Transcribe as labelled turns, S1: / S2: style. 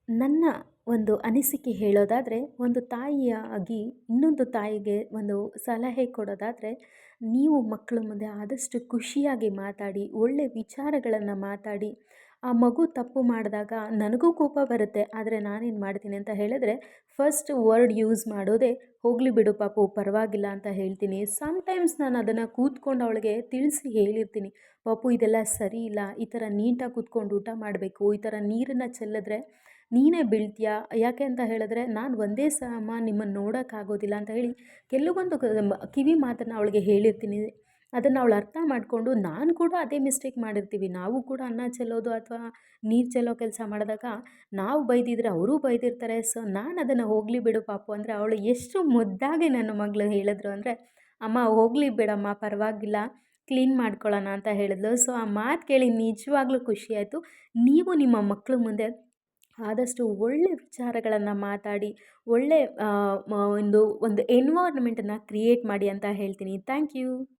S1: ನನ್ನ ಒಂದು ಅನಿಸಿಕೆ ಹೇಳೋದಾದರೆ, ಒಂದು ತಾಯಿಯಾಗಿ ಇನ್ನೊಂದು ತಾಯಿಗೆ ಒಂದು ಸಲಹೆ ಕೊಡೋದಾದರೆ, ನೀವು ಮಕ್ಕಳ ಮುಂದೆ ಆದಷ್ಟು ಖುಷಿಯಾಗಿ ಮಾತಾಡಿ, ಒಳ್ಳೆ ವಿಚಾರಗಳನ್ನು ಮಾತಾಡಿ. ಆ ಮಗು ತಪ್ಪು ಮಾಡಿದಾಗ ನನಗೂ ಕೋಪ ಬರುತ್ತೆ. ಆದರೆ ನಾನೇನು ಮಾಡ್ತೀನಿ ಅಂತ ಹೇಳಿದ್ರೆ, ಫಸ್ಟ್ ವರ್ಡ್ ಯೂಸ್ ಮಾಡೋದೇ "ಹೋಗಲಿ ಬಿಡು ಪಾಪು, ಪರವಾಗಿಲ್ಲ" ಅಂತ ಹೇಳ್ತೀನಿ. ಸಮ್‌ಟೈಮ್ಸ್ ನಾನು ಅದನ್ನು ಕೂತ್ಕೊಂಡು ಅವಳಿಗೆ ತಿಳಿಸಿ ಹೇಳಿರ್ತೀನಿ. "ಪಾಪು, ಇದೆಲ್ಲ ಸರಿ ಇಲ್ಲ. ಈ ಥರ ನೀಟಾಗಿ ಕೂತ್ಕೊಂಡು ಊಟ ಮಾಡಬೇಕು. ಈ ಥರ ನೀರನ್ನು ಚೆಲ್ಲಿದ್ರೆ ನೀನೇ ಬೀಳ್ತೀಯ. ಯಾಕೆ ಅಂತ ಹೇಳಿದ್ರೆ ನಾನು ಒಂದೇ ಸಮ ನಿಮ್ಮನ್ನು ನೋಡೋಕ್ಕಾಗೋದಿಲ್ಲ" ಅಂತ ಹೇಳಿ ಕೆಲವೊಂದು ಕಿವಿ ಮಾತನ್ನು ಅವಳಿಗೆ ಹೇಳಿರ್ತೀನಿ. ಅದನ್ನು ಅವಳು ಅರ್ಥ ಮಾಡಿಕೊಂಡು, ನಾನು ಕೂಡ ಅದೇ ಮಿಸ್ಟೇಕ್ ಮಾಡಿರ್ತೀವಿ. ನಾವು ಕೂಡ ಅನ್ನ ಚೆಲ್ಲೋದು ಅಥವಾ ನೀರು ಚೆಲ್ಲೋ ಕೆಲಸ ಮಾಡಿದಾಗ ನಾವು ಬೈದಿದ್ರೆ ಅವರೂ ಬೈದಿರ್ತಾರೆ. ಸೊ ನಾನು ಅದನ್ನು "ಹೋಗಲಿ ಬಿಡು ಪಾಪು" ಅಂದರೆ ಅವಳು ಎಷ್ಟು ಮುದ್ದಾಗಿ ನನ್ನ ಮಗಳು ಹೇಳಿದ್ರು ಅಂದರೆ, "ಅಮ್ಮ ಹೋಗಲಿ ಬಿಡಮ್ಮ, ಪರವಾಗಿಲ್ಲ, ಕ್ಲೀನ್ ಮಾಡ್ಕೊಳ್ಳೋಣ" ಅಂತ ಹೇಳಿದ್ಲು. ಸೊ ಆ ಮಾತು ಕೇಳಿ ನಿಜವಾಗ್ಲೂ ಖುಷಿಯಾಯಿತು. ನೀವು ನಿಮ್ಮ ಮಕ್ಕಳ ಮುಂದೆ ಆದಷ್ಟು ಒಳ್ಳೆ ವಿಚಾರಗಳನ್ನು ಮಾತಾಡಿ, ಒಳ್ಳೆ ಒಂದು ಎನ್ವೈರ್ನ್ಮೆಂಟನ್ನು ಕ್ರಿಯೇಟ್ ಮಾಡಿ ಅಂತ ಹೇಳ್ತೀನಿ. Thank you.